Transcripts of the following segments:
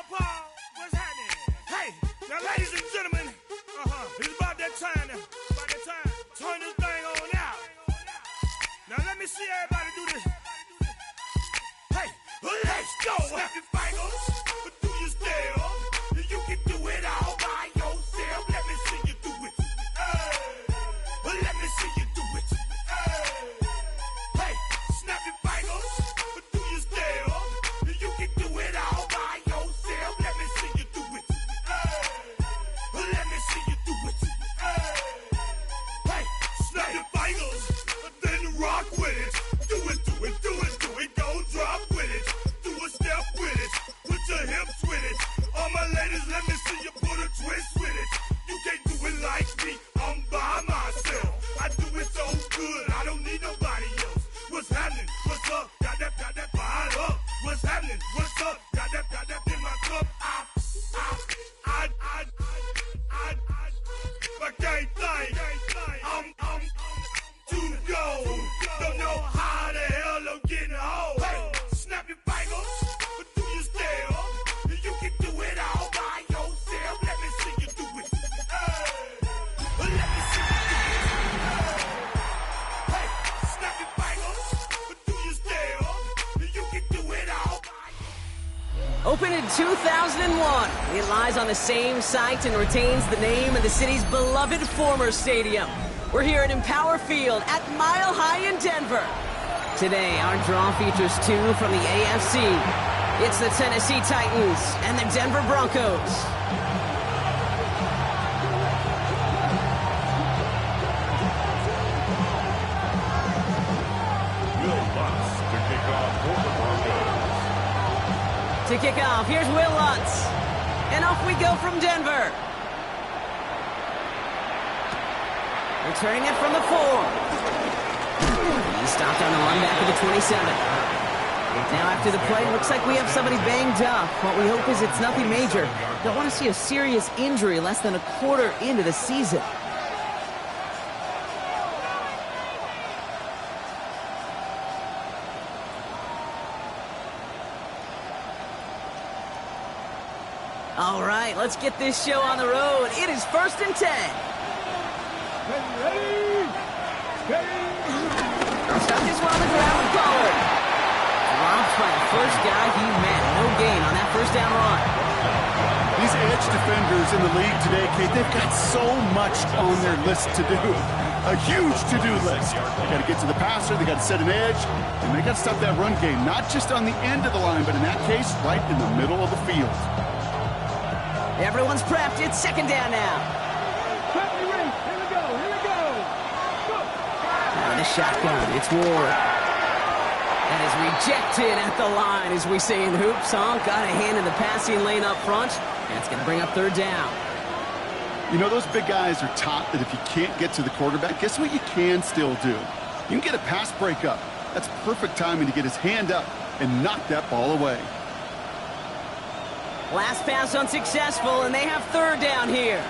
Paul, what's happening? Hey, now ladies and gentlemen, it's about that time. Turn this thing on out. Now let me see everybody do this. Hey, let's go. Snap your fingers, but do you still? You can do it all by yourself. Let me see you do it. Let me see you do it. Hey, snap your fingers, but do you still? You can do it all by yourself. Let me see you do it. Let me see you do it. Hey, snap your fingers, then rock with it. Do it, do it, do it, do it. Go drop with it. Do a step with it. Put your hips with it. All my ladies, let me see you put a twist with it. You can't do it like me. I'm by myself. I do it so good. I don't need nobody else. What's happening? What's up? Got that fired up. What's happening? What's up? Got that in my cup. I can't think. I'm too go. Don't know how the hell I'm getting home. Hey, snap your fingers, but do you still? You can do it all by yourself. Let me see you do it. Let me see you do it. Hey, snap your fingers, but do you still? You can do it all by. Opened in 2001, it lies on the same site and retains the name of the city's beloved former stadium. We're here at Empower Field at Mile High in Denver. Today, our draw features two from the AFC. It's the Tennessee Titans and the Denver Broncos. Will Lutz to kick off for the Broncos. To kick off, here's Will Lutz. And off we go from Denver. Returning it from the 4. He stopped on the run back to the 27. Now after the play, looks like we have somebody banged up. What we hope is it's nothing major. Don't want to see a serious injury less than a quarter into the season. All right, let's get this show on the road. It is 1st and 10. Stuck this one on the ground with Pollard. Dropped by the first guy he met. No gain on that first down run. These edge defenders in the league today, Kate, they've got so much on their list to do. A huge to-do list. They got to get to the passer, they got to set an edge, and they got to stop that run game. Not just on the end of the line, but in that case, right in the middle of the field. Everyone's prepped. It's 2nd down now. Out of the shotgun, it's Ward. That is rejected at the line, as we say in the hoop song. Got a hand in the passing lane up front. That's going to bring up 3rd down. You know, those big guys are taught that if you can't get to the quarterback, guess what you can still do? You can get a pass breakup. That's perfect timing to get his hand up and knock that ball away. Last pass unsuccessful, and they have 3rd down here.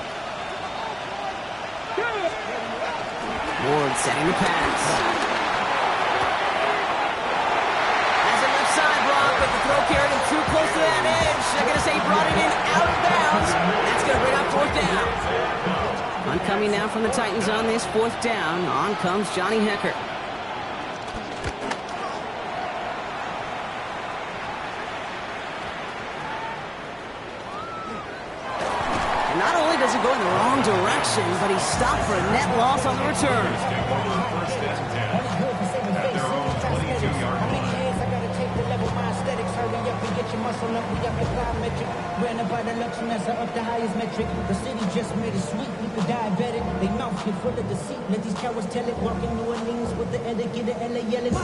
Ward setting the pass. Has a left side block, but the throw carried him too close to that edge. They're going to say he brought it in out of bounds. That's going to bring up 4th down. Oncoming now from the Titans on this 4th down. On comes Johnny Hekker. Not only does he go in the wrong direction, but he's stopped for a net loss on the return. First and 10 at their own 22-yard line. The city just made it sweet, you could diabetic. They mouth get full of deceit. Let these cowards tell it. Walking New Orleans with the etiquette, the LA yelling.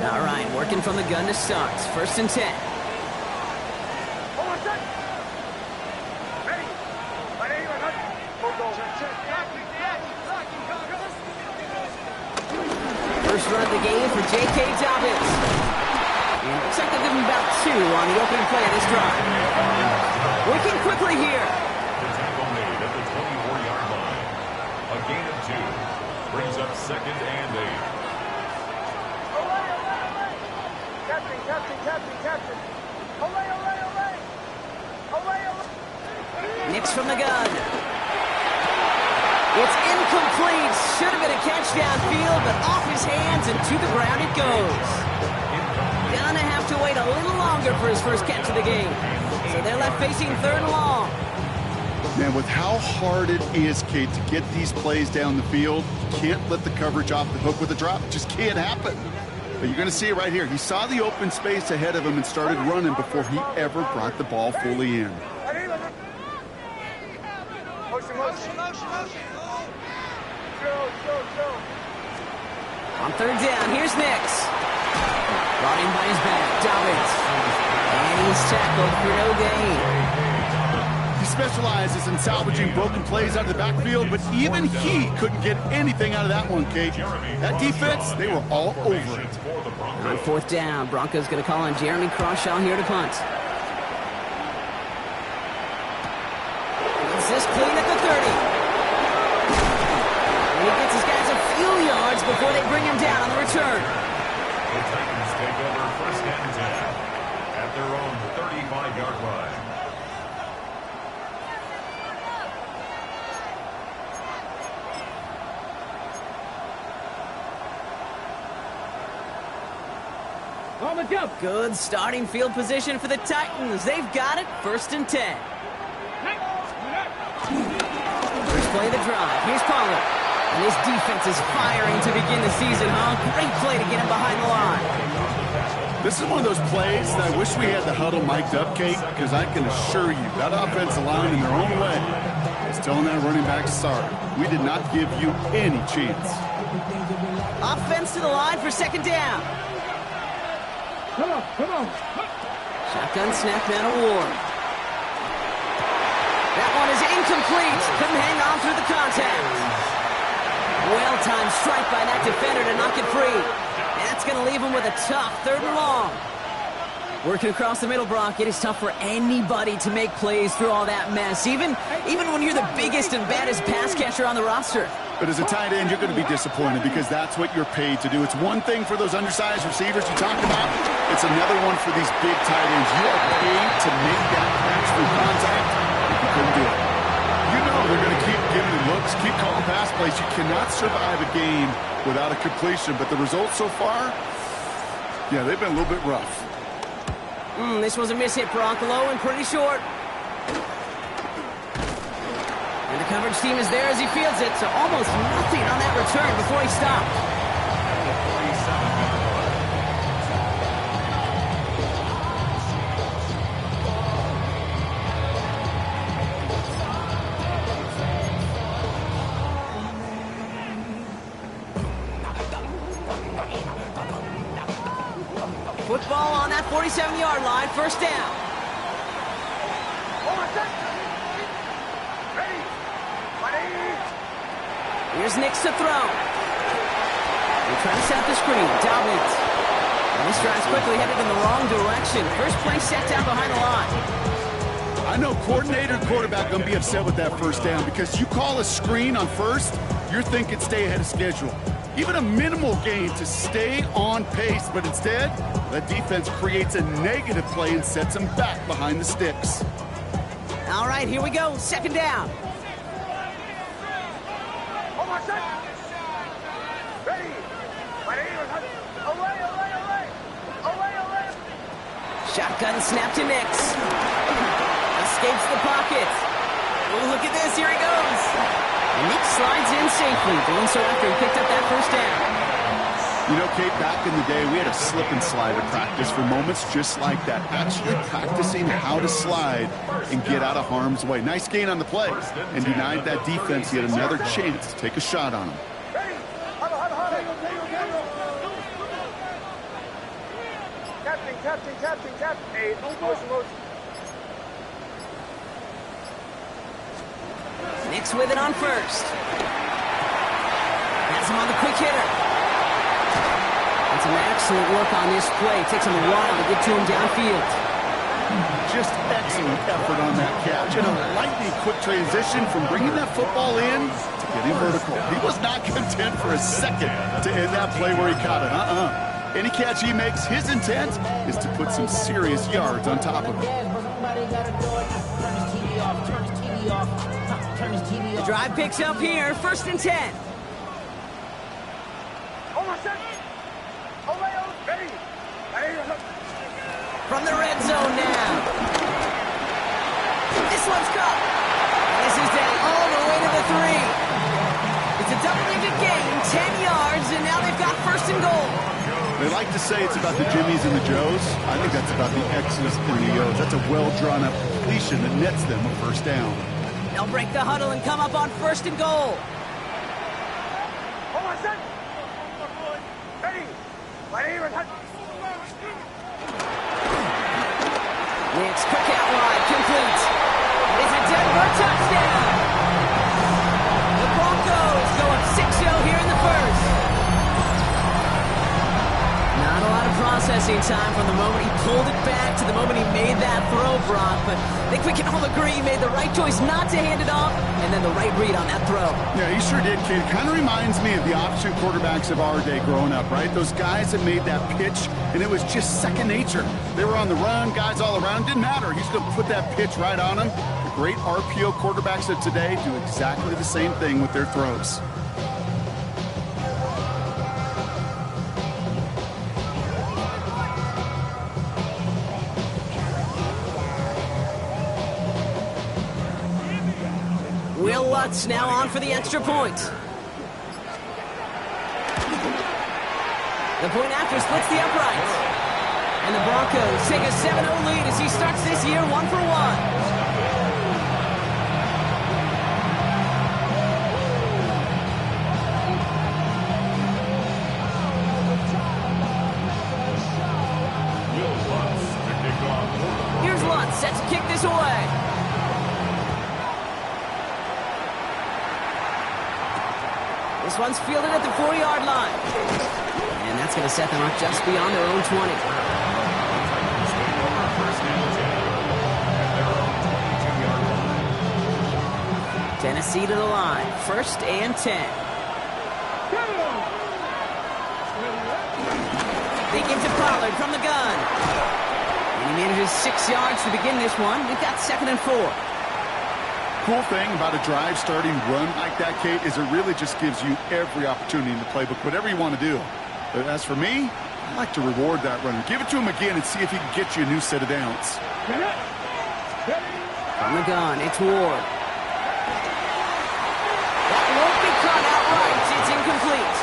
All right, working from the gun to start. 1st and 10. First run of the game for J.K. Dobbins. And looks like they'll give him about 2 on the opening play of this drive. Working quickly here. The tackle made at the 24-yard line. A gain of 2 brings up 2nd and 8. Nix from the gun. It's incomplete. Should have been a catch downfield, but off his hands and to the ground it goes. Gonna have to wait a little longer for his first catch of the game. So they're left facing 3rd and long. Man, with how hard it is, Kate, to get these plays down the field, you can't let the coverage off the hook with a drop. It just can't happen. But you're going to see it right here. He saw the open space ahead of him and started running before he ever brought the ball fully in. On 3rd down, here's Nix. Brought in by his back, Dobbins. And he's tackled for no gain. He specializes in salvaging broken plays out of the backfield, but even he couldn't get anything out of that one, Kate. That defense, they were all over it. On 4th down, Broncos going to call on Jeremy Crawshaw here to punt. It's this clean at the 30. And he gets his guys a few yards before they bring him down on the return. The Titans take over 1st and 10 at their own 35-yard line. Good starting field position for the Titans. They've got it, 1st and 10. First play of the drive. Here's Pollard. And his defense is firing to begin the season, huh? Great play to get him behind the line. This is one of those plays that I wish we had the huddle mic'd up, Kate, because I can assure you that offensive line in their own way is telling that running back, sorry, we did not give you any chance. Offense to the line for 2nd down. Come on. Shotgun snap now to Ward. That one is incomplete. Couldn't hang on through the contact. Well-timed strike by that defender to knock it free. That's going to leave him with a tough 3rd and long. Working across the middle, Brock, it is tough for anybody to make plays through all that mess, even when you're the biggest and baddest pass catcher on the roster. But as a tight end, you're going to be disappointed because that's what you're paid to do. It's one thing for those undersized receivers you talked about. It's another one for these big tight ends. You are paid to make that catch through contact. You couldn't do it. You know they're going to keep giving you looks, keep calling pass plays. You cannot survive a game without a completion. But the results so far, yeah, they've been a little bit rough. This was a miss-hit, Brock. Low and pretty short. And the coverage team is there as he fields it, so almost nothing on that return before he stopped. Football on that 47-yard line, 1st down. Here's Nix to throw. They try to set up the screen. Dobbins. And this drive's quickly headed in the wrong direction. First play set down behind the line. I know coordinator and quarterback going to be upset with that 1st down because you call a screen on 1st, you're thinking stay ahead of schedule. Even a minimal gain to stay on pace, but instead, that defense creates a negative play and sets them back behind the sticks. All right, here we go. 2nd down. Shotgun snap to Nix. Escapes the pocket. Oh, look at this. Here he goes. Nix slides in safely, doing so after he picked up that 1st down. You know, Kate, back in the day, we had a slip and slide at practice for moments just like that. Actually practicing how to slide and get out of harm's way. Nice gain on the play and denied that defense yet another chance to take a shot on him. Captain. Hey, motion. Nix with it on 1st. Has him on the quick hitter. And some excellent work on this play. Takes him a while to get to him downfield. Just excellent effort on that catch. And a lightning quick transition from bringing that football in to getting vertical. He was not content for a second to end that play where he caught it. Any catch he makes, his intent is to put some serious yards on top of it. The drive picks up here, 1st and 10. From the red zone now. This one's caught. And this is down all the way to the 3. It's a double-digit gain, 10 yards, and now they've got 1st and goal. They like to say it's about the Jimmies and the Joes. I think that's about the X's and the O's. That's a well-drawn-up completion that nets them a 1st down. They'll break the huddle and come up on 1st and goal. It's quick out wide, complete. It's a Denver touchdown. The Broncos go up 6-0 here in the 1st. Not a lot of processing time from the moment he pulled it back to the moment he made that throw, Brock. But I think we can all agree he made the right choice not to hand it off, and then the right read on that throw. Yeah, he sure did, kid. Kind of reminds me of the option quarterbacks of our day growing up, right? Those guys that made that pitch, and it was just second nature. They were on the run, guys all around. Didn't matter. He's going to put that pitch right on him. The great RPO quarterbacks of today do exactly the same thing with their throws. Will Lutz now on for the extra point. The point after splits the uprights. And the Broncos take a 7-0 lead as he starts this year 1 for 1. Here's Lutz set to kick this away. This one's fielded at the 4-yard line. And that's going to set them up just beyond their own 20. Tennessee to the line. 1st and 10. They give to Pollard from the gun. And he manages 6 yards to begin this one. They've got 2nd and 4. Cool thing about a drive starting run like that, Kate, is it really just gives you every opportunity in the playbook, whatever you want to do. But as for me, I like to reward that runner. Give it to him again and see if he can get you a new set of downs. From the gun, it's Ward. That won't be caught outright. It's incomplete.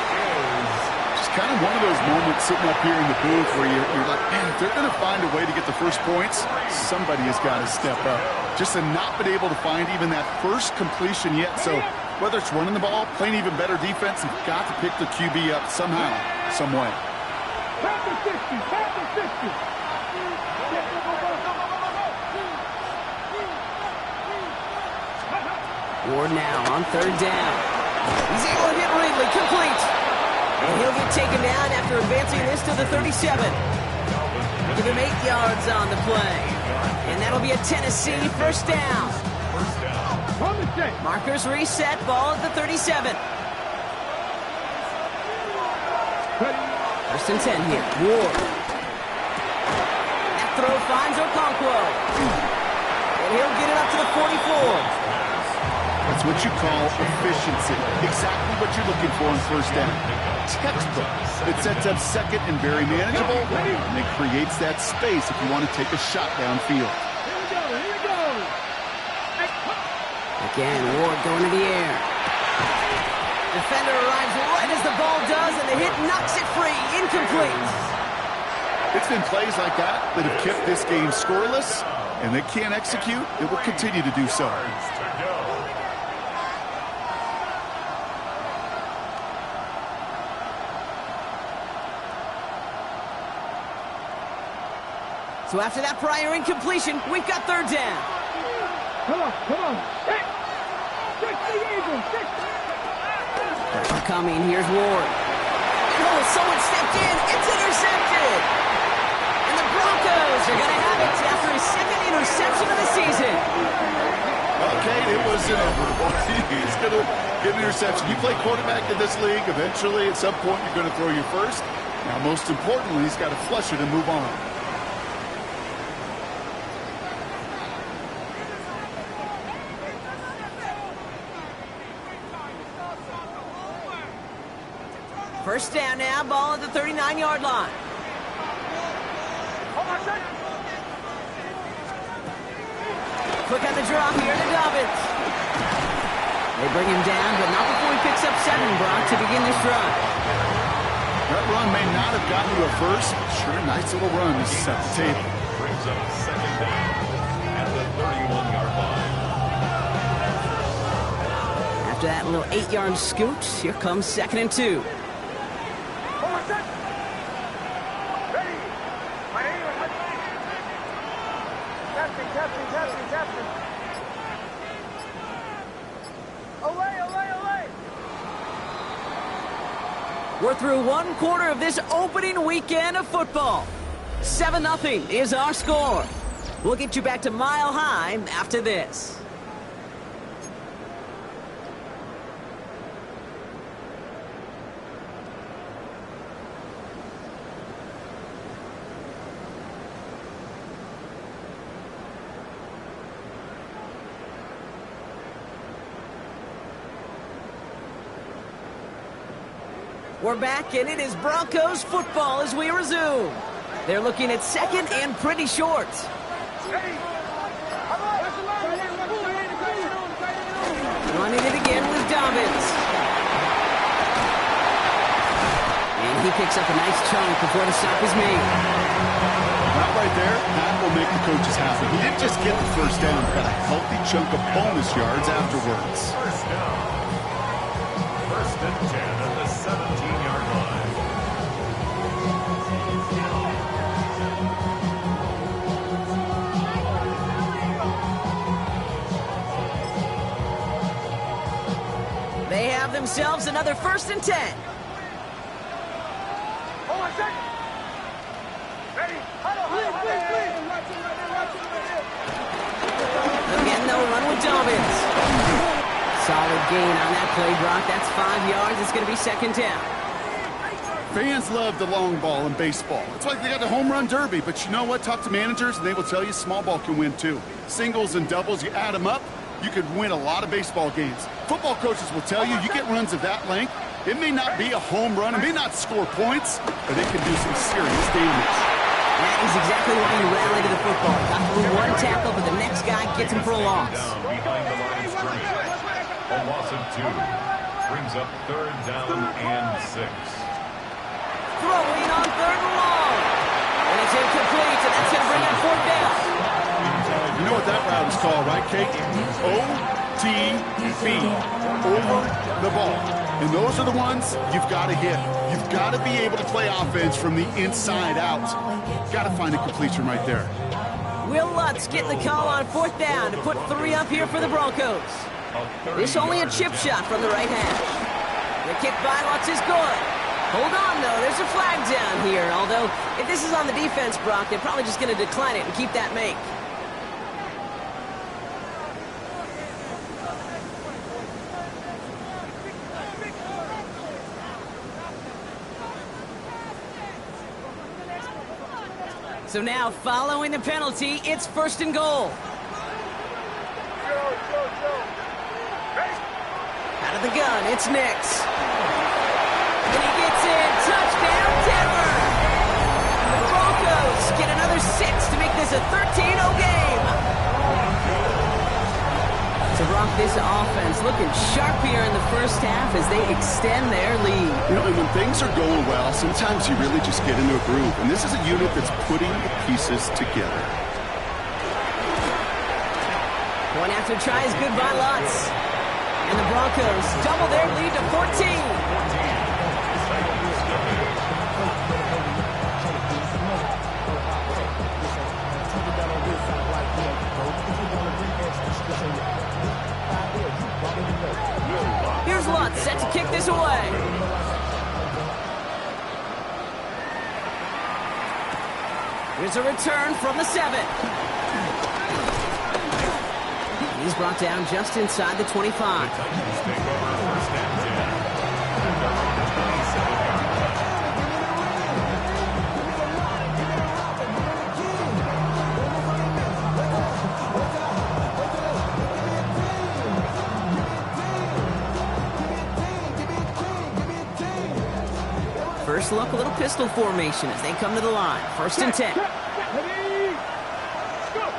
Just kind of one of those moments sitting up here in the booth where you're like, man, if they're going to find a way to get the first points, somebody has got to step up. Just to not been able to find even that first completion yet. So whether it's running the ball, playing even better defense, you've got to pick the QB up somehow, some way. Ward now on 3rd down. He's able to hit Ridley, complete. And he'll get taken down after advancing this to the 37. Give him 8 yards on the play. And that'll be a Tennessee 1st down. Markers reset, ball at the 37. 1st and 10 here. Ward. That throw finds Okonkwo. And he'll get it up to the 44. That's what you call efficiency. Exactly what you're looking for in 1st down. Textbook. It sets up 2nd and very manageable, and it creates that space if you want to take a shot downfield. Again, Ward going to the air. Defender arrives right as the ball does, and the hit knocks it free. Incomplete. It's been plays like that that have kept this game scoreless, and they can't execute. It will continue to do so. So after that prior incompletion, we've got 3rd down. Come on. Hey. Pressure coming. Here's Ward. Oh, someone stepped in. It's intercepted. And the Broncos are going to have it after his 2nd interception of the season. Okay, it was inevitable. He's going to get an interception. You play quarterback in this league, eventually at some point you're going to throw your 1st Now, most importantly, he's got to flush it and move on. First down now, ball at the 39-yard line. Quick on the draw here to Dobbins. They bring him down, but not before he picks up 7, Brock, to begin this drive. That run may not have gotten you a first, but sure, nice little run to set the table. Brings up second down at the 31-yard line. After that little 8-yard scoot, here comes 2nd and 2. We're through 1 quarter of this opening weekend of football. 7-0 is our score. We'll get you back to Mile High after this. We're back, and it is Broncos football as we resume. They're looking at 2nd and pretty short. Running it again with Dobbins. And he picks up a nice chunk before the stop is made. That right there, that will make the coaches happy. He didn't just get the first down, but got a healthy chunk of bonus yards afterwards. First down. First and 10 at the 17-yard line. They have themselves another 1st and 10. Hold on a second. Ready? Again, they'll run with Dobbins. Solid gain on that play, Brock. That's 5 yards. It's going to be 2nd down. Fans love the long ball in baseball. It's like they got the home run derby, but you know what? Talk to managers, and they will tell you small ball can win too. Singles and doubles, you add them up, you could win a lot of baseball games. Football coaches will tell you, you get runs of that length, it may not be a home run, it may not score points, but it can do some serious damage. That is exactly why you rally to the football. Got through 1 tackle, but the next guy gets him for a loss. Down behind the line of scrimmage. A loss of 2. Brings up 3rd down and 6. Throwing on 3rd and long. And it's incomplete, and that's going to bring up 4th down. You know what that route is called, right, Kate? OTB, over the ball. And those are the ones you've got to hit. You've got to be able to play offense from the inside out. Got to find a completion right there. Will Lutz getting the call on 4th down to put 3 up here for the Broncos. This only a chip shot from the right hash. The kick by Lutz is good. Hold on, though. There's a flag down here. Although, if this is on the defense, Brock, they're probably just going to decline it and keep that make. So now, following the penalty, it's 1st and goal. Out of the gun, it's Nix. And he gets in. Touchdown, Denver! The Broncos get another 6 to make this a 13-0 game. So, Brock, this offense looking sharp here in the first half as they extend their lead. You know, and when things are going well, sometimes you really just get into a groove. And this is a unit that's putting the pieces together. Point after try is good by Lutz. And the Broncos double their lead to 14. Here's Lutz set to kick this away. Here's a return from the 7. He's brought down just inside the 25. The Titans take over 1st and 10. First look, a little pistol formation as they come to the line. 1st and 10. Ready, go.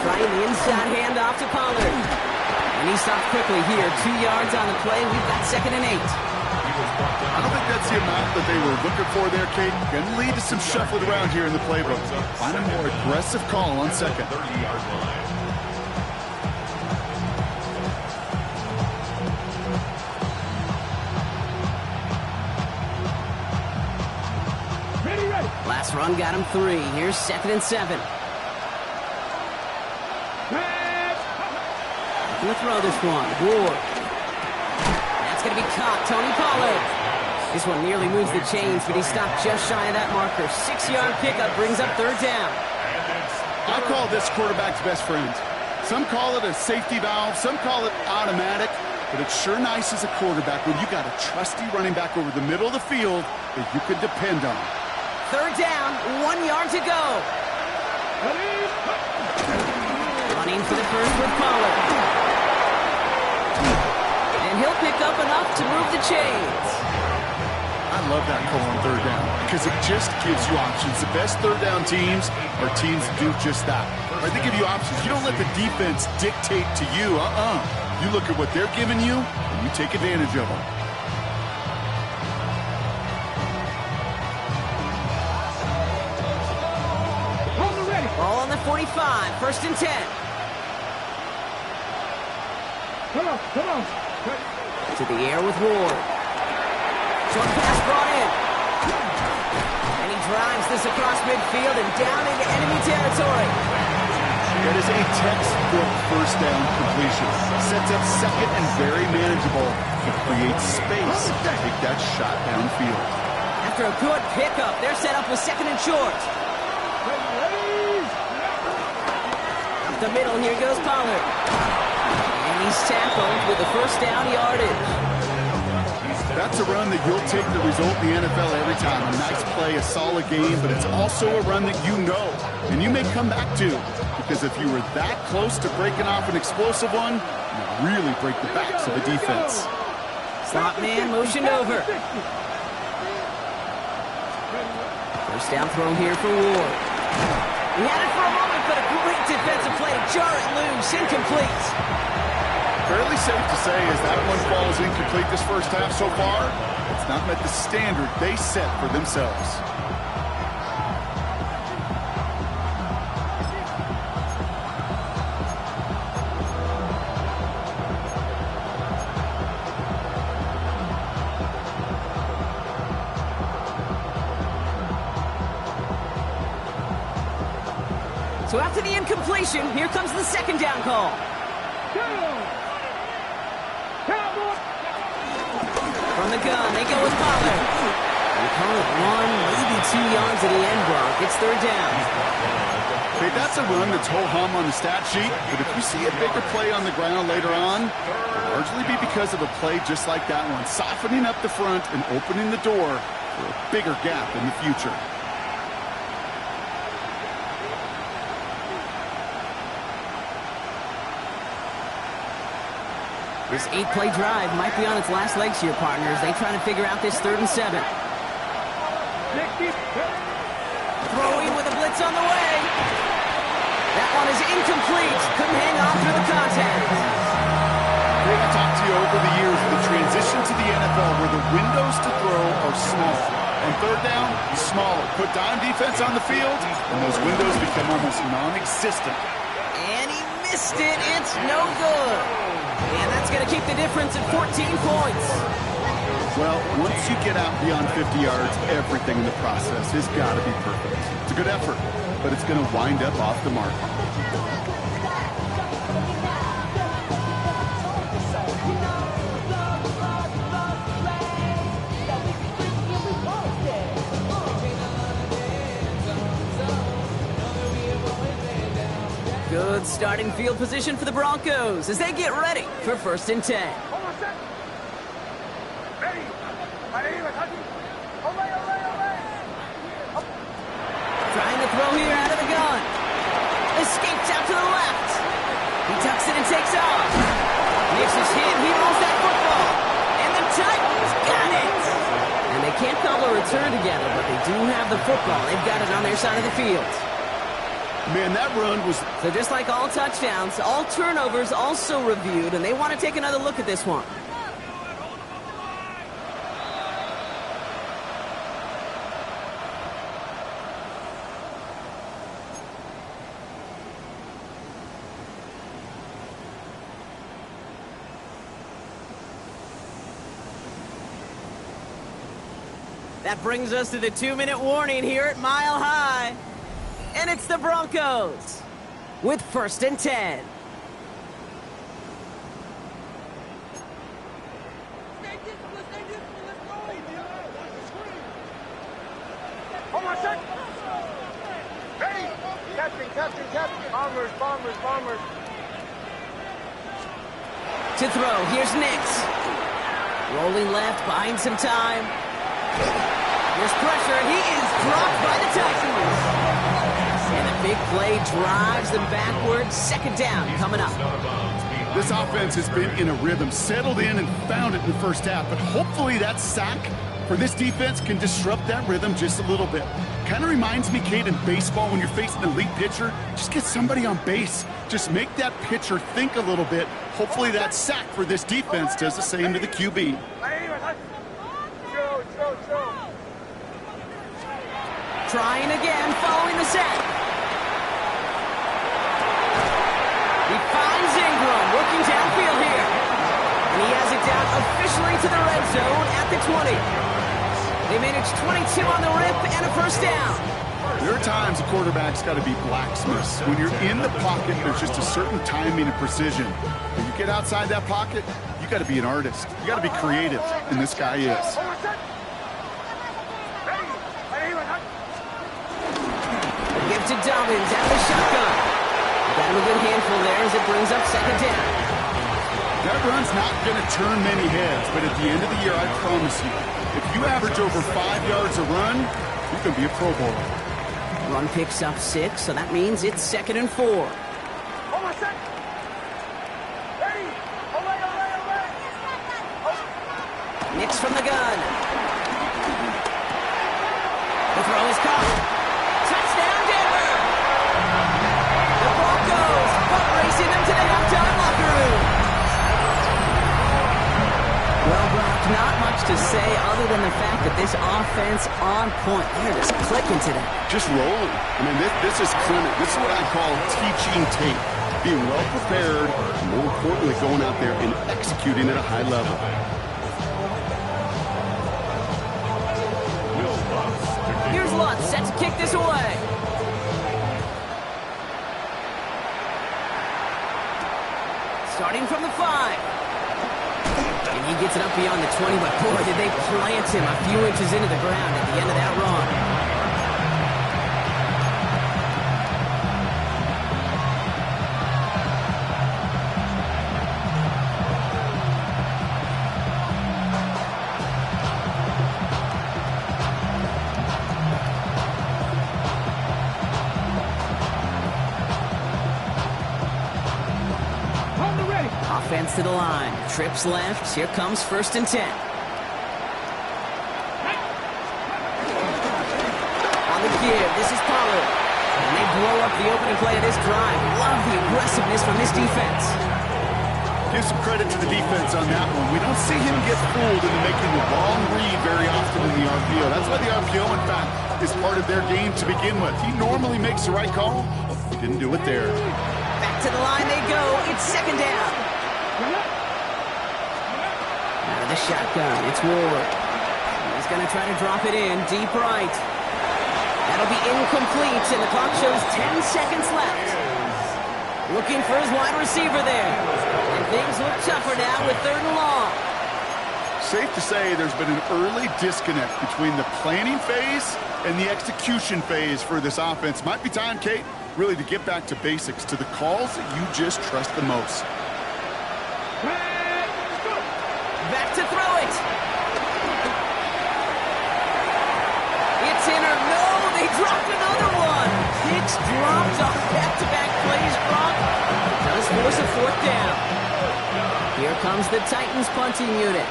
Trying the inside handoff to Pollard. And he stopped quickly here. 2 yards on the play. We've got 2nd and 8. I don't think that's the amount that they were looking for there, Kate. Going to lead to some shuffling around here in the playbook. Find a more aggressive call on 2nd. 30-yard line. Ready. Last run got him 3. Here's 2nd and 7. Pass. Gonna throw this one. Ward. That's gonna be caught. Tony Pollard. This one nearly moves the chains, but he stopped just shy of that marker. 6-yard pickup brings up 3rd down. I call this quarterback's best friend. Some call it a safety valve, some call it automatic, but it's sure nice as a quarterback when you got a trusty running back over the middle of the field that you can depend on. 3rd down, 1 yard to go. Ready. Running for the first with Pollard. And he'll pick up enough to move the chains. I love that call on 3rd down because it just gives you options. The best 3rd down teams are teams that do just that. Right? They give you options. You don't let the defense dictate to you. You look at what they're giving you, and you take advantage of them. On the ready. Ball on the 45, 1st and 10. Come on. Ready. To the air with Ward. Short pass brought in. And he drives this across midfield and down into enemy territory. That is a textbook 1st down completion. Sets up 2nd and very manageable. It creates space to take that shot downfield. After a good pickup, they're set up with 2nd and short. Ready. Up the middle, here goes Pollard. And he's tackled with the 1st down yardage. That's a run that you'll take the result in the NFL every time. A nice play, a solid game, but it's also a run that you know and you may come back to, because if you were that close to breaking off an explosive one, you really break the backs of the defense. Slot man motioned over. 1st down throw here for Ward. He had it for a moment, but a great defensive play to jar it loose. Incomplete. Fairly safe to say as that one falls incomplete this 1st half so far, it's not met the standard they set for themselves. So after the incompletion, here comes the 2nd down call. From the gun, they go with Pollard. They call it 1, maybe 2 yards at the end block. It's 3rd down. Okay, that's a run that's ho-hum on the stat sheet, but if you see a bigger play on the ground later on, it'll largely be because of a play just like that one, softening up the front and opening the door for a bigger gap in the future. This 8-play drive might be on its last legs here, partners. They try to figure out this 3rd and 7. Throwing with a blitz on the way. That one is incomplete. Couldn't hang on through the contact. I've talked to you over the years of the transition to the NFL where the windows to throw are small. On 3rd down, smaller. Put dime defense on the field, and those windows become almost non-existent. And he missed it. It's no good. And that's going to keep the difference at 14 points. Well, once you get out beyond 50 yards, everything in the process has got to be perfect. It's a good effort, but it's going to wind up off the mark. Good starting field position for the Broncos as they get ready for 1st and 10. Trying to throw here out of the gun. Escapes out to the left. He tucks it and takes off. Makes his hit. He rolls that football. And the Titans got it. And they can't cobble a return together, but they do have the football. They've got it on their side of the field. Man, that run was... So just like all touchdowns, all turnovers also reviewed, and they want to take another look at this one. That brings us to the 2-minute warning here at Mile High. And it's the Broncos with 1st and 10. Hold on a sec. Ready? Captain. Bombers. To throw, here's Nix. Rolling left, buying some time. There's pressure, he is dropped by the Titans. And a big play drives them backwards. 2nd down coming up. This offense has been in a rhythm, settled in and found it in the first half, but hopefully that sack for this defense can disrupt that rhythm just a little bit. Kind of reminds me, Kate, in baseball when you're facing an elite pitcher, just get somebody on base. Just make that pitcher think a little bit. Hopefully that sack for this defense does the same to the QB. Trying again, following the sack. He finds Ingram, working downfield here. And he has it down officially to the red zone at the 20. They managed 22 on the rip and a 1st down. There are times a quarterback's got to be blacksmiths. When you're in the pocket, there's just a certain timing and precision. When you get outside that pocket, you got to be an artist. You got to be creative, and this guy is. Give to Dobbins out of the shotgun. Got him a good handful there as it brings up 2nd down. That run's not going to turn many heads, but at the end of the year, I promise you, if you average over 5 yards a run, you can be a Pro Bowler. Run picks up 6, so that means it's 2nd and 4. Hold on a sec. Ready? Nix from the gun. The throw is caught. Touchdown, Denver! The Broncos butt racing them to the halftime locker room. Well, Brock, not much to say other than the fact that this offense on point. They're just clicking today. Just rolling. I mean, this is clinic. This is what I call teaching tape. Being well prepared, and more importantly, going out there and executing at a high level. Here's Lutz, set to kick this away. Starting from the 5. And he gets it up beyond the 20, but boy, did they plant him a few inches into the ground at the end of that run. Offense to the line. Trips left. Here comes 1st and 10. On the give, this is Pollard. And they blow up the opening play of this drive. Love the aggressiveness from this defense. Give some credit to the defense on that one. We don't see him get fooled into making the wrong read very often in the RPO. That's why the RPO, in fact, is part of their game to begin with. He normally makes the right call. He didn't do it there. Back to the line they go. It's 2nd down. Out of the shotgun, it's Ward. He's going to try to drop it in deep right. That'll be incomplete, and the clock shows 10 seconds left. Looking for his wide receiver there. And things look tougher now with 3rd and long. Safe to say there's been an early disconnect between the planning phase and the execution phase for this offense. Might be time, Kate, really to get back to basics, to the calls that you just trust the most. Back to throw it. It's in or no, they dropped another one. Hicks dropped off back-to-back plays, Brock. Does force a 4th down. Here comes the Titans punting unit.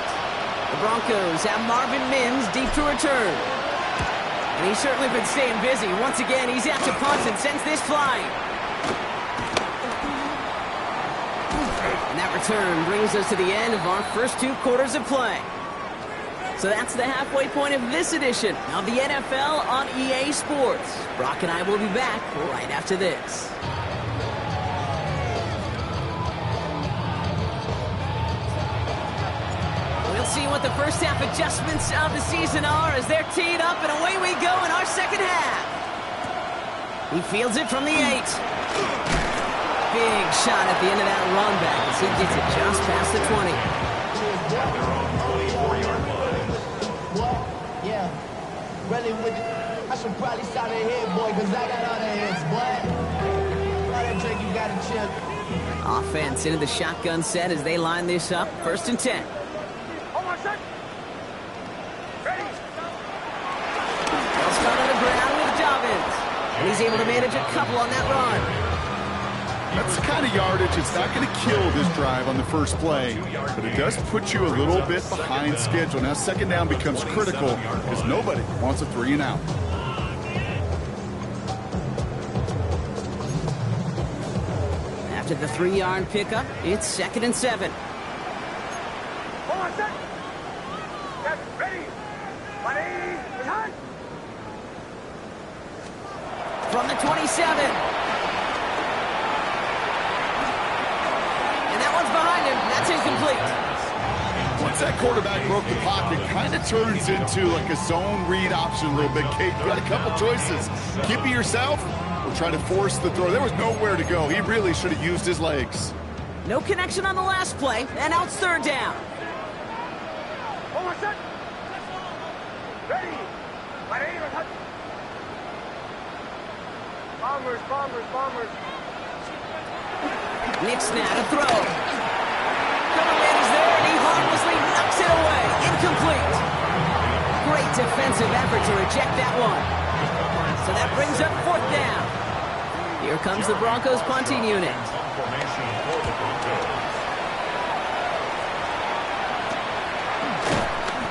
The Broncos have Marvin Mims deep to return. And he's certainly been staying busy. Once again, he's out to punt and sends this flying. And that return brings us to the end of our first 2 quarters of play. So that's the halfway point of this edition of the NFL on EA Sports. Brock and I will be back right after this. We'll see what the first half adjustments of the season are as they're teed up, and away we go in our second half. He fields it from the 8. Big shot at the end of that run back as he gets it just past the 20. Yeah, really with it. I should probably shout it here, boy, because I got all the hits, boy. All that drink, you got a chip. Offense into the shotgun set as they line this up. 1st and 10. On my set. Ready. They'll start on the ground with Dobbins. And he's able to manage a couple on that run. That's the kind of yardage. It's not going to kill this drive on the first play, but it does put you a little bit behind schedule. Now, second down becomes critical because nobody wants a 3 and out. After the 3-yard pickup, it's 2nd and 7. On my set. Get ready. Ready. Behind. From the 27. And that one's behind him. That's incomplete. Once that quarterback broke the pocket, kind of turns into like a zone read option a little bit. Kate, you got a couple choices. Keep it yourself or try to force the throw. There was nowhere to go. He really should have used his legs. No connection on the last play, and now it's 3rd down. On my set. Ready. Ready. Bombers, bombers, bombers. Nix now to throw. Cumberland is there, and he harmlessly knocks it away. Incomplete. Great defensive effort to reject that one. So that brings up 4th down. Here comes the Broncos punting unit.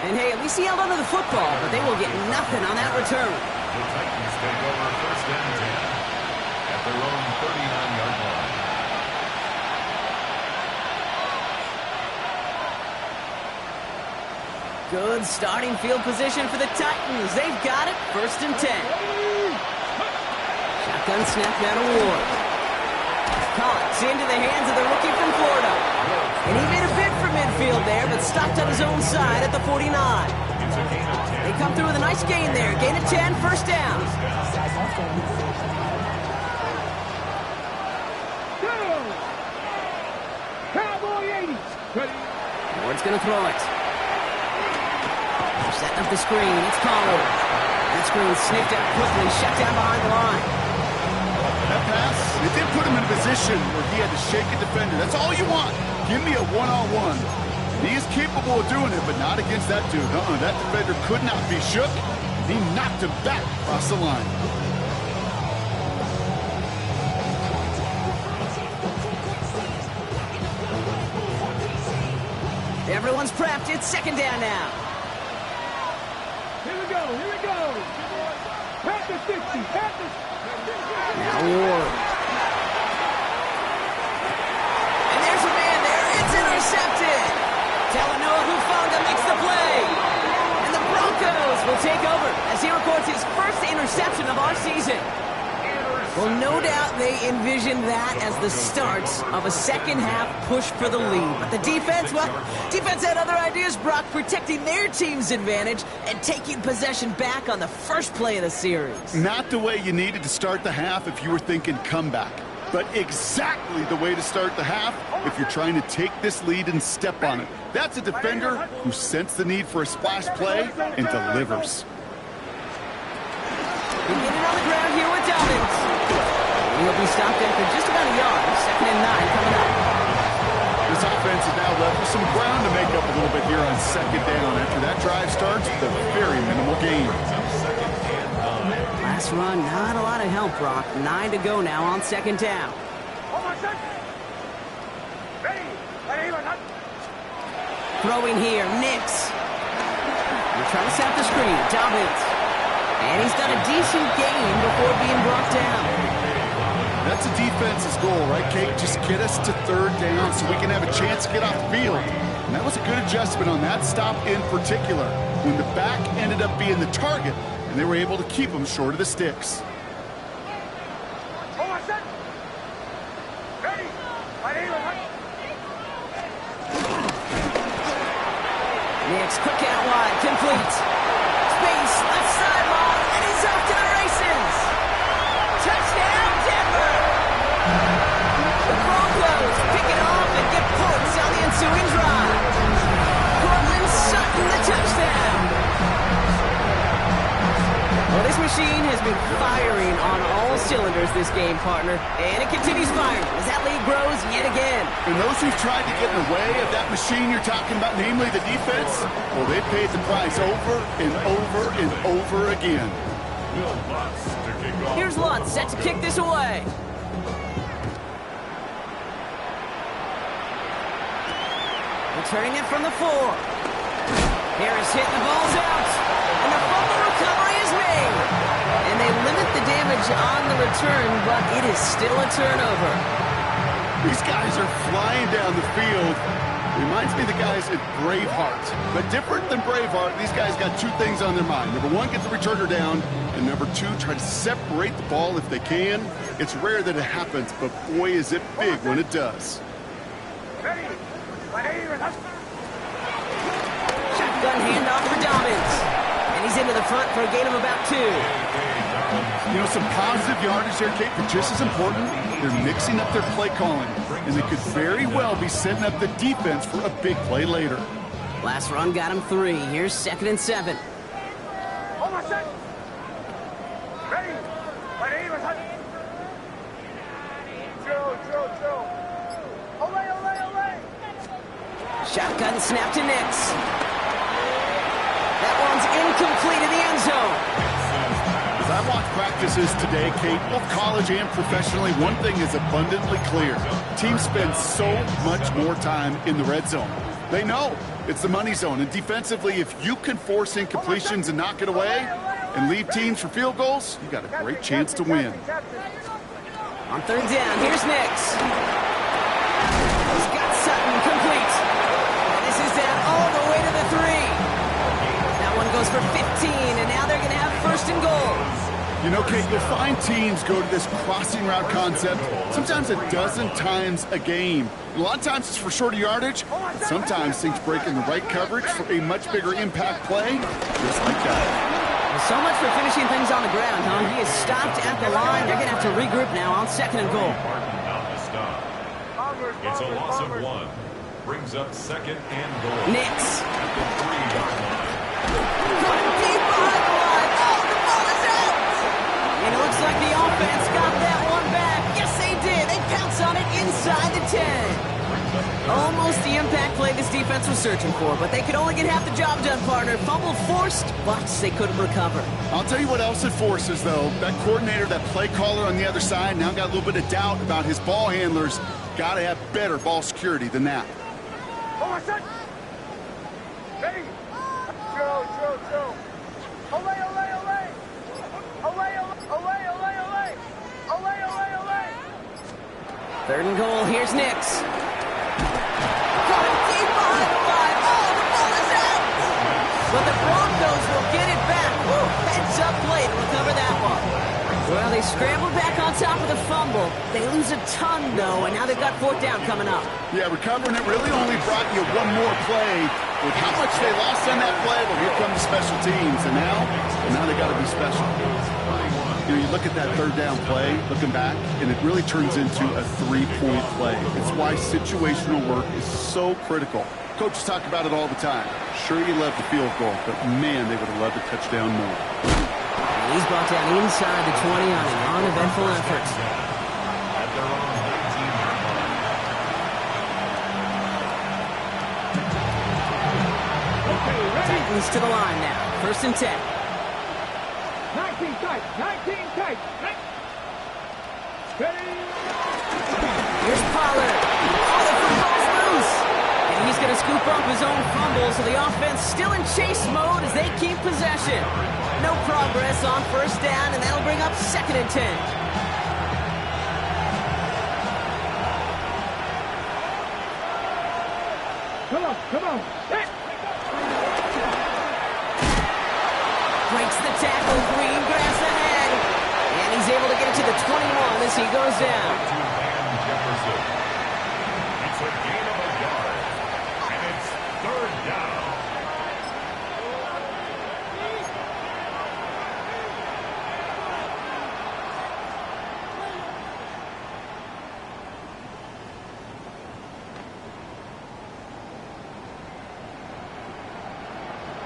And hey, at least he held onto the football, but they will get nothing on that return. The Titans take over 1st and 10 at their own 39-yard line. Good starting field position for the Titans. They've got it. 1st and 10. Shotgun snap now to Ward. Caught into the hands of the rookie from Florida. And he made a bid for midfield there, but stopped on his own side at the 49. They come through with a nice gain there. Gain of 10, 1st down. Cowboy 80s. Ready. Ward's going to throw it. They're setting up the screen. It's Pollard. That screen sniffed out quickly, shut down behind the line. That pass, it did put him in a position where he had to shake a defender. That's all you want. Give me a one-on-one. He is capable of doing it, but not against that dude. That defender could not be shook. He knocked him back across the line. Everyone's prepped. It's 2nd down now. Here we go. Here we go. Panthers 50. Panthers. Now Ward. And there's a man there. It's intercepted. Talanoa Hufanga makes the play. And the Broncos will take over as he records his first interception of our season. Well, no doubt they envisioned that as the start of a second half push for the lead. But the defense, well, defense had other ideas, Brock, protecting their team's advantage and taking possession back on the first play of the series. Not the way you needed to start the half if you were thinking comeback, but exactly the way to start the half if you're trying to take this lead and step on it. That's a defender who sensed the need for a splash play and delivers. He'll get it on the ground here with Dobbins. He'll be stopped after just about a yard. 2nd and 9 coming up. This offense is now left with some ground to make up a little bit here on 2nd down. After that drive starts with a very minimal gain. Last run, not a lot of help, Brock. 9 to go now on 2nd down. On my set. Ready. Ready. Throwing here, Nix. trying to set the screen. Dobbins. And he's got a decent gain before being brought down. That's a defense's goal, right, Kate? Just get us to third down so we can have a chance to get off the field. And that was a good adjustment on that stop in particular, when the back ended up being the target, and they were able to keep him short of the sticks. Nix, quick out wide, complete. Space, left sideline, and he's off to the races. Touchdown, Denver! The Broncos pick it off and get points on the ensuing drive. Cortland Sutton, the touchdown. Well, this machine has been firing on all cylinders this game, partner. And it continues firing as that lead grows yet again. And those who've tried to get in the way of that machine you're talking about, namely the defense, well, they paid the price over and over and over again. Will Lutz to kick off. Here's Lutz set to kick this away. Returning it from the 4. Harris hit, the ball's out. And the fumble recovery is made. And they limit the damage on the return, but it is still a turnover. These guys are flying down the field. Reminds me of the guys at Braveheart. But different than Braveheart, these guys got two things on their mind. Number one, get the returner down. And number two, try to separate the ball if they can. It's rare that it happens, but boy, is it big when it does. Shotgun handoff for Dobbins. And he's into the front for a gain of about 2. You know, some positive yardage there, Kate, but just as important, they're mixing up their play calling. And they could very well be setting up the defense for a big play later. Last run got him 3. Here's 2nd and 7. Shotgun snap to Nix. That one's incomplete in the end zone. As I watch practices today, Kate, both college and professionally, one thing is abundantly clear. Teams spend so much more time in the red zone. They know it's the money zone, and defensively, if you can force incompletions and knock it away and leave teams for field goals, you got a great chance to win. On 3rd down, here's Nix. He's got Sutton complete. And this is down all the way to the 3. That one goes for 15, and now they're going to have 1st and goal. You know, Kate, you'll find teams go to this crossing route concept sometimes a dozen times a game. A lot of times it's for shorter yardage, but sometimes things break in the right coverage for a much bigger impact play, just like that. So much for finishing things on the ground, huh? He is stopped at the line. They're going to have to regroup now on 2nd and goal. It's a loss of 1. Brings up 2nd and goal. Nix. At the 3-yard line. Going deep behind the line. Oh, the ball is out! And it looks like the offense got that one back. Yes, they did. They pounce on it inside the 10. Almost the impact play this defense was searching for, but they could only get half the job done, partner. Fumble forced, but they couldn't recover. I'll tell you what else it forces, though. That coordinator, that play caller on the other side, now got a little bit of doubt about his ball handlers. Got to have better ball security than that. Third and goal, here's Nix. Going deep behind the line. Oh, the ball is out! But the Broncos will get it back. Woo, heads up play to recover that one. Well, they scrambled back on top of the fumble. They lose a ton, though, and now they've got 4th down coming up. Yeah, recovering it really only brought you one more play. With how much they lost on that play, well, here come the special teams. And now they got to be special. You know, you look at that 3rd down play, looking back, and it really turns into a 3-point play. It's why situational work is so critical. Coaches talk about it all the time. Sure, you love the field goal, but man, they would have loved a touchdown more. And he's brought down inside the 20 on an uneventful effort. At their own 19-yard line. Titans to the line now. 1st and 10. 19 tight. 19 tight. Steady. Here's Pollard. Oh, the football's loose. And he's going to scoop up his own fumble, so the offense still in chase mode as they keep possession. No progress on first down, and that'll bring up 2nd and 10. Come on, come on. Hey. Breaks the tackle, Greengrass ahead. And he's able to get it to the 21 as he goes down. To Van Jefferson. It's a gain of a yard. And it's 3rd down.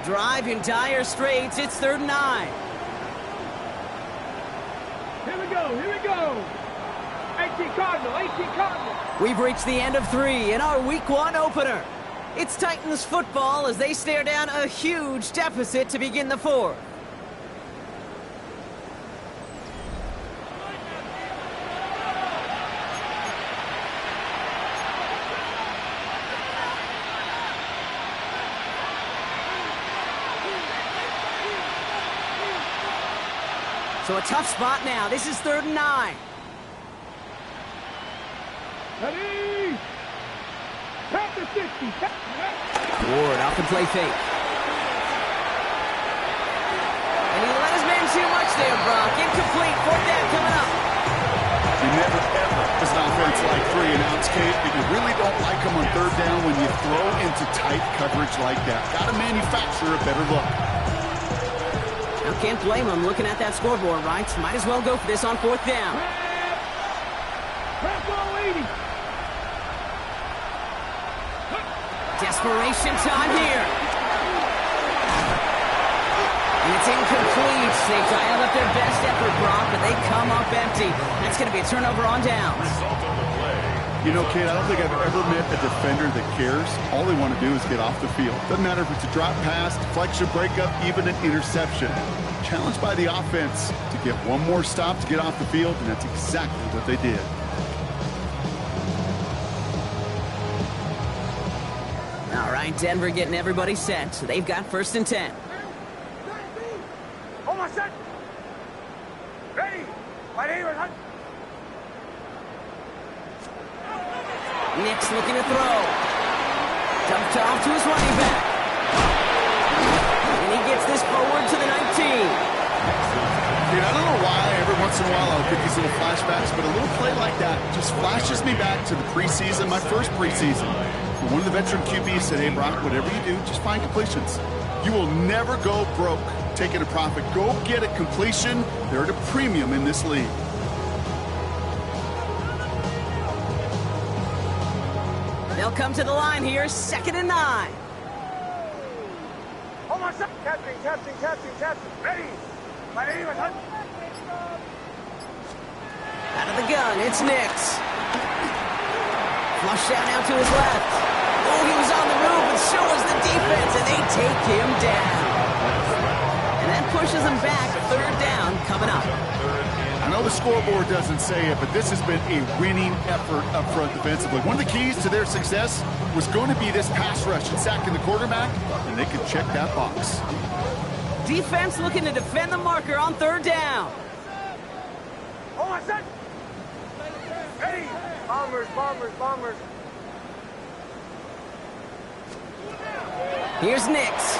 Drive in dire straits. It's 3rd and 9. Here we go, here we go. 18 Cardinal, 18 Cardinal. We've reached the end of 3 in our Week 1 opener. It's Titans football as they stare down a huge deficit to begin the 4th. So a tough spot now. This is 3rd and 9. Ready? Pass the 60. Ward off the play fake. And he let his man too much there, Brock. Incomplete. 4th down coming up. You never, ever, as an offense like 3 and outs, Kate, but you really don't like them on 3rd down when you throw into tight coverage like that. Got to manufacture a better look. Now, can't blame him looking at that scoreboard, right? Might as well go for this on 4th down. Press all 80. Desperation time here. And it's incomplete. They dialed up their best effort, Brock, but they come up empty. That's going to be a turnover on downs. Result of the play. You know, Kate, I don't think I've ever met a defender that cares. All they want to do is get off the field. Doesn't matter if it's a drop pass, deflection, breakup, even an interception. Challenged by the offense to get one more stop to get off the field, and that's exactly what they did. All right, Denver getting everybody set. So they've got 1st and 10. Hold on, set. Ready. My name is Hunt. Nick's looking to throw. Dumped off to his running back. And he gets this forward to the 19. Dude, I don't know why every once in a while I'll get these little flashbacks, but a little play like that just flashes me back to the preseason, my first preseason. One of the veteran QBs said, hey, Brock, whatever you do, just find completions. You will never go broke taking a profit. Go get a completion. They're at a premium in this league. They'll come to the line here, 2nd and 9. Hold on, set. Captain. Ready. My name is Hunt. Out of the gun, it's Nix. Flush down now to his left. Oh, he was on the move, and so was the defense, and they take him down. And that pushes him back. 3rd down coming up. I know the scoreboard doesn't say it, but this has been a winning effort up front defensively. One of the keys to their success was going to be this pass rush and sacking the quarterback, and they could check that box. Defense looking to defend the marker on 3rd down. Hold on, set. Ready. Bombers. Here's Nix.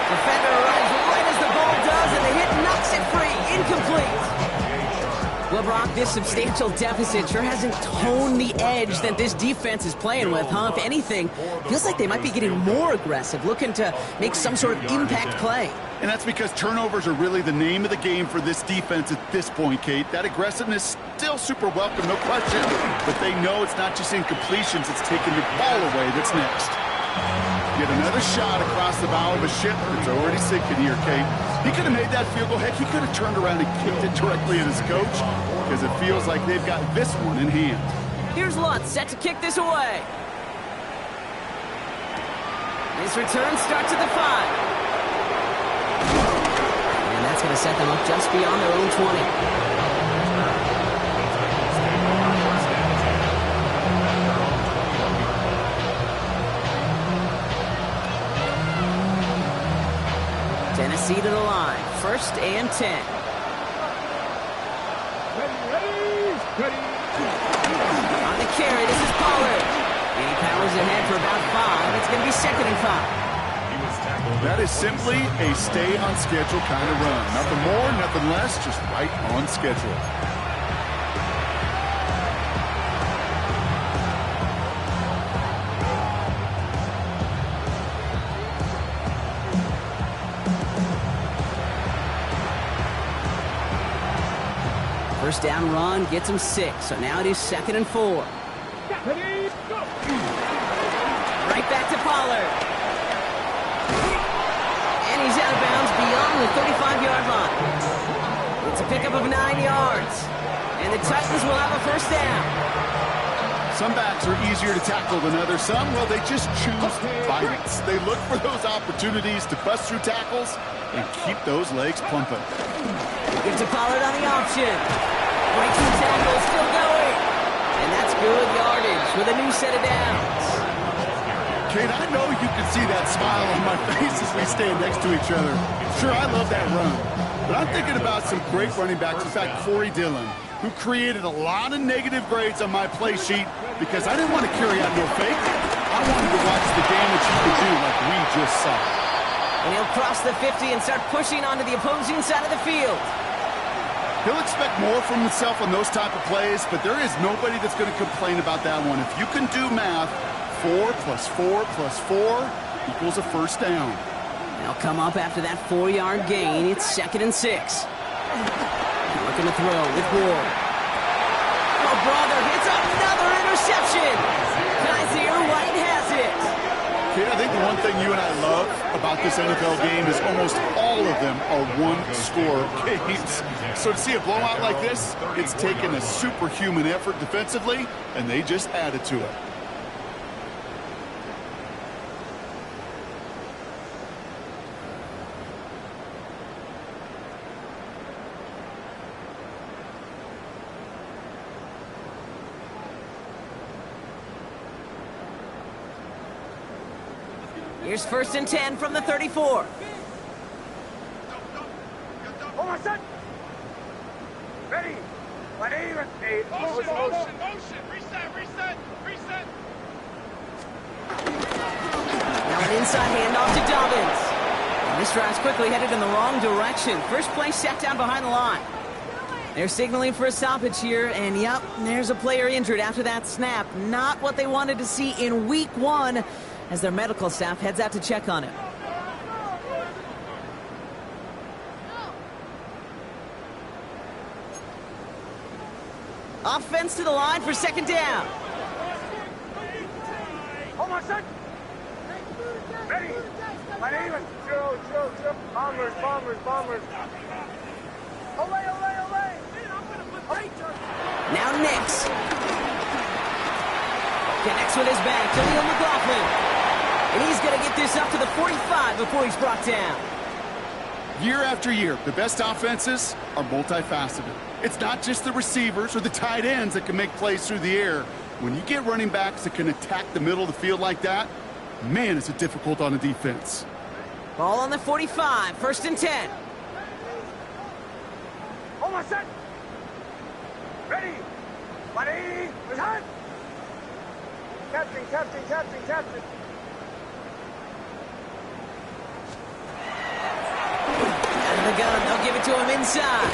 Defender arrives right as the ball does, and the hit knocks it free. Incomplete. Well, Brock, this substantial deficit sure hasn't toned the edge that this defense is playing with, huh? If anything, feels like they might be getting more aggressive, looking to make some sort of impact play. And that's because turnovers are really the name of the game for this defense at this point, Kate. That aggressiveness still super welcome, no question. But they know it's not just incompletions, it's taking the ball away that's next. Get another shot across the bow of a ship that's already sinking here, Kate. He could have made that field goal. Heck, he could have turned around and kicked it directly at his coach because it feels like they've got this one in hand. Here's Lutz set to kick this away. His return starts at the 5. And that's going to set them up just beyond their own 20. Tennessee to the line. 1st and 10. Ready. On the carry, this is Pollard. And he powers ahead for about 5. It's going to be 2nd and 5. That is simply a stay on schedule kind of run. Nothing more, nothing less, just right on schedule. First down run gets him 6. So now it is 2nd and 4. Ready, go. Right back to Pollard. And he's out of bounds beyond the 35-yard line. It's a pickup of 9 yards. And the Titans will have a 1st down. Some backs are easier to tackle than others. Some, well, they just choose violence. They look for those opportunities to bust through tackles and keep those legs pumping. Give to Pollard on the option. Breaking tackle, still going. And that's good yardage with a new set of downs. Kate, I know you can see that smile on my face as we stand next to each other. Sure, I love that run. But I'm thinking about some great running backs. In fact, Corey Dillon, who created a lot of negative grades on my play sheet because I didn't want to carry out no fake. I wanted to watch the damage he could do like we just saw. And he'll cross the 50 and start pushing onto the opposing side of the field. He'll expect more from himself on those type of plays, but there is nobody that's going to complain about that one. If you can do math, 4 plus 4 plus 4 equals a 1st down. They'll come up after that 4-yard gain. It's 2nd and 6. Looking to throw with Ward. Oh, brother, it's another interception. Kaiser White has it. Kate, I think the one thing you and I love about this NFL game is almost all of them are one-score games. So to see a blowout like this, it's taken a superhuman effort defensively, and they just added to it. Here's 1st and 10 from the 34. Hold on, set. Ready. Motion. Reset. Now an inside handoff to Dobbins. And this drive's quickly headed in the wrong direction. First play set down behind the line. They're signaling for a stoppage here, and yep, there's a player injured after that snap. Not what they wanted to see in week 1 as their medical staff heads out to check on him. Offense to the line for 2nd down. Hold on, set. Ready. Chill. Bombers. Olay. Now Nix. Connects with his back to Leo McLaughlin. And he's going to get this up to the 45 before he's brought down. Year after year, the best offenses are multifaceted. It's not just the receivers or the tight ends that can make plays through the air. When you get running backs that can attack the middle of the field like that, man, is it difficult on a defense. Ball on the 45, 1st and 10. Hold on, set. Ready. Return. Captain. Out of the gun, they'll give it to him inside.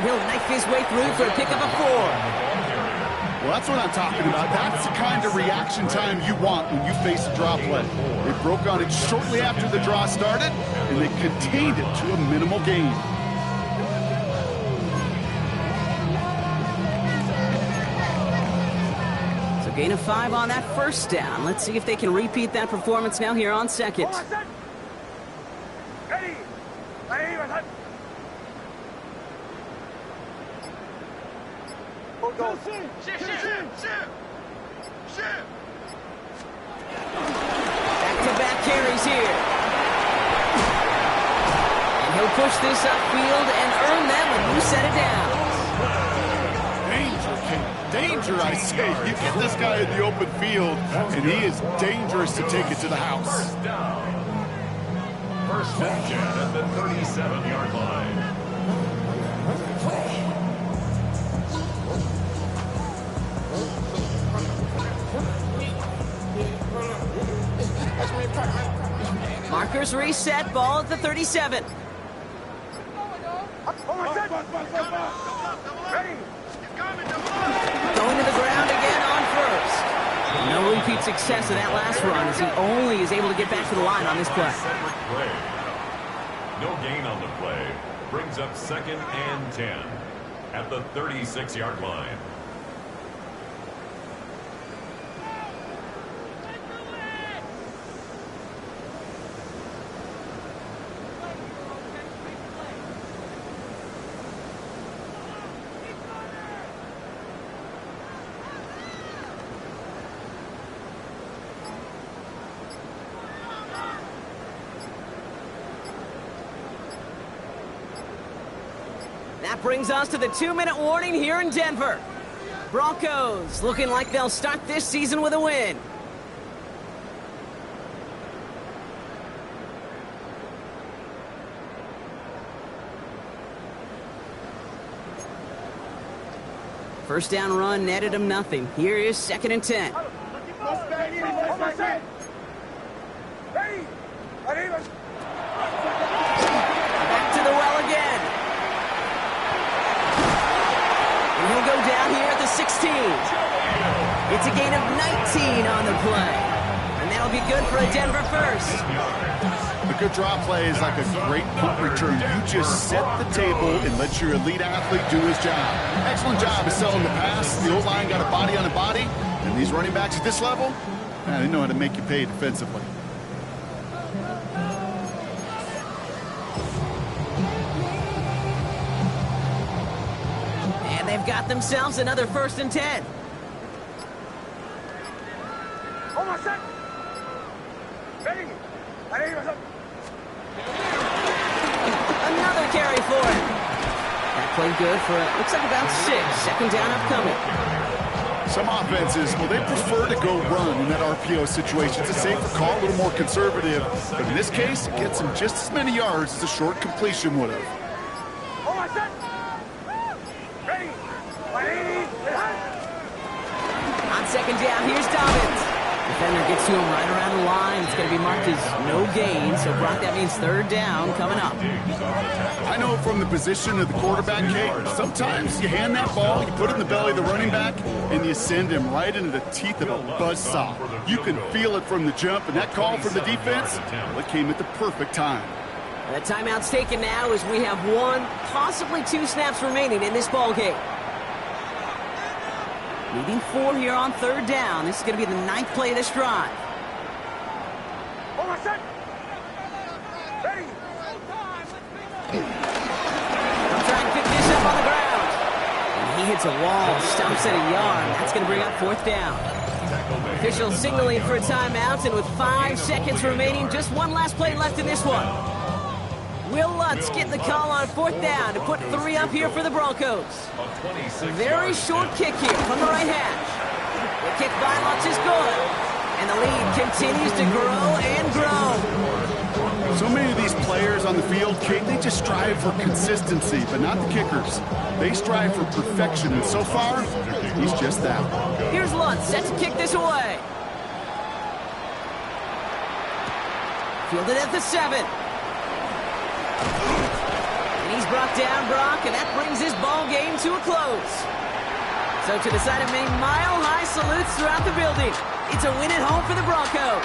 He'll knife his way through for a pickup of 4. Well, that's what I'm talking about. That's the kind of reaction time you want when you face a draw play. They broke on it shortly after the draw started, and they contained it to a minimal gain. So gain of 5 on that 1st down. Let's see if they can repeat that performance now here on 2nd. Hold on, set. Ready. Return. Go. Shoot. Back-to-back carries here. And he'll push this upfield and earn them a new set of downs. Danger, I say. You get this guy in the open field, and he is dangerous to take it to the house. First and 10 at the 37-yard line. Markers reset, ball at the 37. Going to the ground again on first. No repeat success of that last run as he only is able to get back to the line on this play. No gain on the play. Brings up 2nd and 10 at the 36-yard line. That brings us to the 2-minute warning here in Denver. Broncos looking like they'll start this season with a win. First down run netted him nothing. Here is 2nd and 10. Back to the well again. And he'll go down here at the 16. It's a gain of 19 on the play. And that'll be good for a Denver first. A good draw play is like a great punt return. You just set the table and let your elite athlete do his job. Excellent job of selling the pass. The O-line got a body on a body. And these running backs at this level, they know how to make you pay defensively. And they've got themselves another 1st and 10. Another carry for it. That played good for, looks like about 6. 2nd down upcoming. Some offenses, well, they prefer to go run in that RPO situation. It's a safer call, a little more conservative. But in this case, it gets him just as many yards as a short completion would have. On 2nd down, here's Dobbins. Defender gets to him right around the line. It's going to be marked as no gain. So, Brock, that means 3rd down coming up. I know from the position of the quarterback, Kate, sometimes you hand that ball, you put it in the belly of the running back, and you send him right into the teeth of a buzzsaw. You can feel it from the jump, and that call from the defense, well, it came at the perfect time. The timeout's taken now as we have 1, possibly 2 snaps remaining in this ball game. Needing 4 here on 3rd down. This is going to be the 9th play of this drive. They'll try and pick this up on the ground. And he hits a wall, stomps at a yard. That's going to bring up 4th down. Officials signaling for a timeout, and with 5 seconds remaining, just 1 last play left in this one. Will Lutz getting the call on 4th down to put 3 up here for the Broncos. Very short kick here from the right hash. The kick by Lutz is good. And the lead continues to grow and grow. So many of these players on the field, Kate, they just strive for consistency, but not the kickers. They strive for perfection, and so far, he's just that. Here's Lutz set to kick this away. Fielded at the 7. And he's brought down, Brock, and that brings his ball game to a close. So to the side of many mile-high salutes throughout the building, it's a win at home for the Broncos.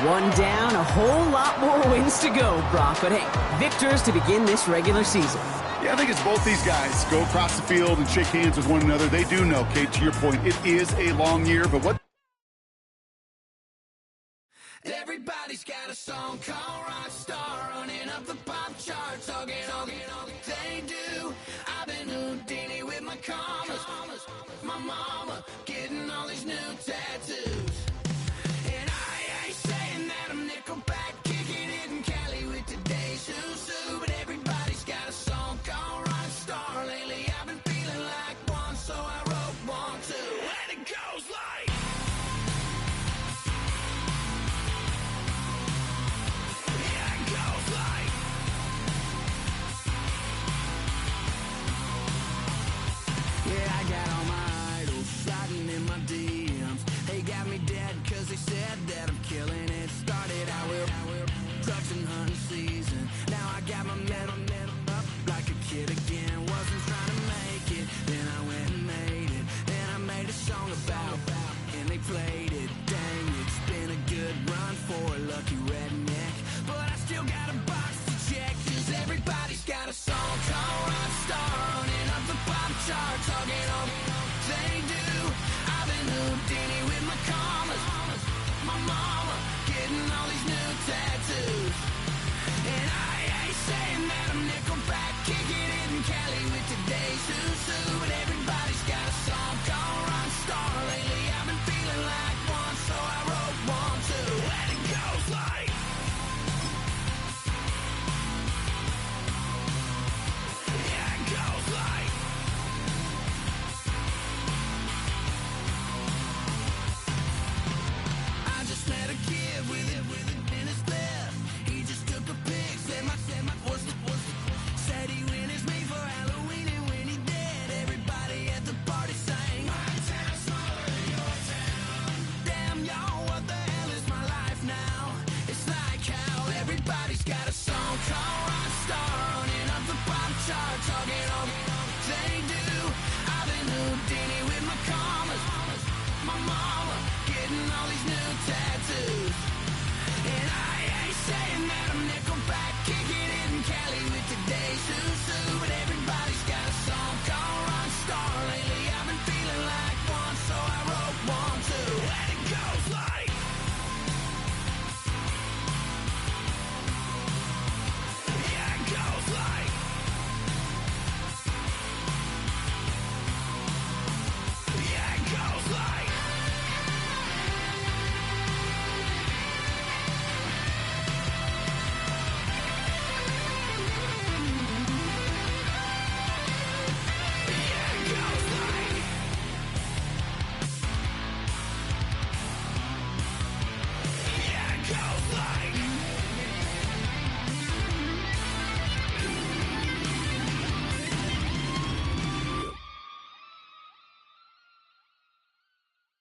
1 down, a whole lot more wins to go, Brock. But hey, victors to begin this regular season. Yeah, I think it's both these guys go across the field and shake hands with one another. They do know, Kate, to your point, it is a long year, but what... Everybody's got a song called Rockstar, running up the pop charts, all they do. I've been Houdini with my commas, my mama getting all these new tattoos. And I ain't saying that I'm Nickelback, kicking it in Cali with today's Susu, but everybody's got a song called Rockstar. Lately I've been feeling like one, so I wrote one too. And it goes like... Everybody's got a song called Rockstar, running up the pop charts, talking